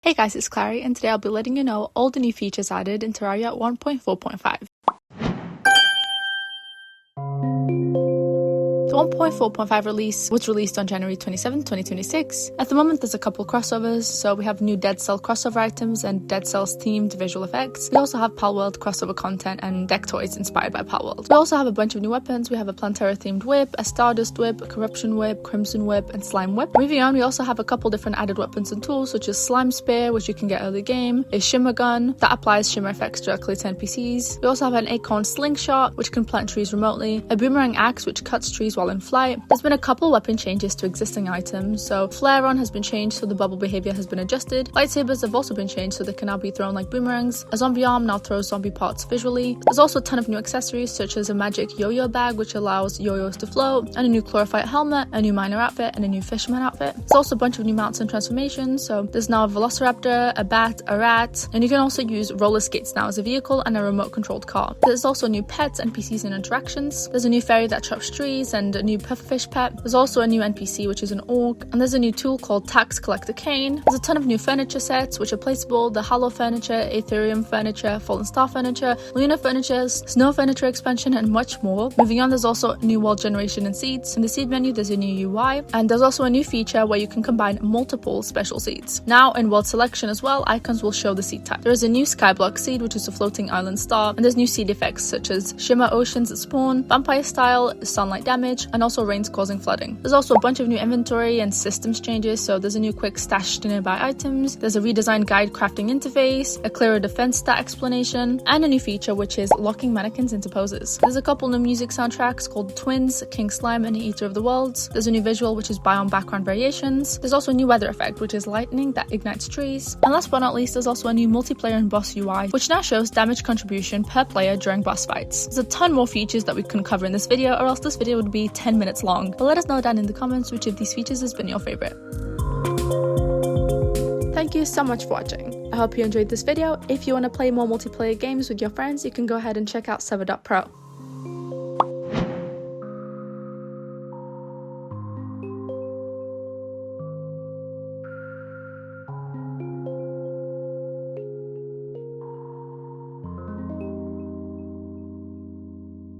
Hey guys, it's Clary, and today I'll be letting you know all the new features added in Terraria 1.4.5. The 1.4.5 release was released on January 27, 2026. At the moment, there's a couple crossovers, so we have new Dead Cell crossover items and Dead Cells themed visual effects. We also have Palworld crossover content and deck toys inspired by Palworld. We also have a bunch of new weapons. We have a Plantera themed whip, a Stardust whip, a Corruption whip, Crimson whip, and Slime whip. Moving on, we also have a couple different added weapons and tools, such as Slime Spear, which you can get early game, a Shimmer Gun that applies shimmer effects directly to NPCs. We also have an Acorn Slingshot, which can plant trees remotely, a Boomerang Axe, which cuts trees while in flight. There's been a couple weapon changes to existing items, so Flare On has been changed so the bubble behavior has been adjusted. Lightsabers have also been changed so they can now be thrown like boomerangs. A zombie arm now throws zombie parts visually. There's also a ton of new accessories such as a magic yo-yo bag which allows yo-yos to float, and a new chlorophyte helmet, a new miner outfit, and a new fisherman outfit. There's also a bunch of new mounts and transformations, so there's now a velociraptor, a bat, a rat, and you can also use roller skates now as a vehicle and a remote controlled car. There's also new pets, NPCs, and interactions. There's a new fairy that chops trees and a new pufferfish pet. There's also a new NPC which is an orc, and there's a new tool called Tax Collector Cane. There's a ton of new furniture sets which are placeable: the Hollow furniture, Aetherium furniture, Fallen Star furniture, Lunar furniture, Snow furniture expansion, and much more. Moving on, there's also new world generation and seeds. In the seed menu, there's a new UI, and there's also a new feature where you can combine multiple special seeds. Now in world selection as well, icons will show the seed type. There is a new Skyblock seed which is a floating island star, and there's new seed effects such as Shimmer Oceans at spawn, Vampire Style, Sunlight Damage, and also rains causing flooding. There's also a bunch of new inventory and systems changes, so there's a new quick stash to nearby items, there's a redesigned guide crafting interface, a clearer defense stat explanation, and a new feature which is locking mannequins into poses. There's a couple new music soundtracks called Twins, King Slime, and Eater of the Worlds. There's a new visual which is biome background variations. There's also a new weather effect which is lightning that ignites trees. And last but not least, there's also a new multiplayer and boss UI which now shows damage contribution per player during boss fights. There's a ton more features that we couldn't cover in this video, or else this video would be 10 minutes long. But let us know down in the comments which of these features has been your favorite. Thank you so much for watching. I hope you enjoyed this video. If you want to play more multiplayer games with your friends, you can go ahead and check out Server.pro.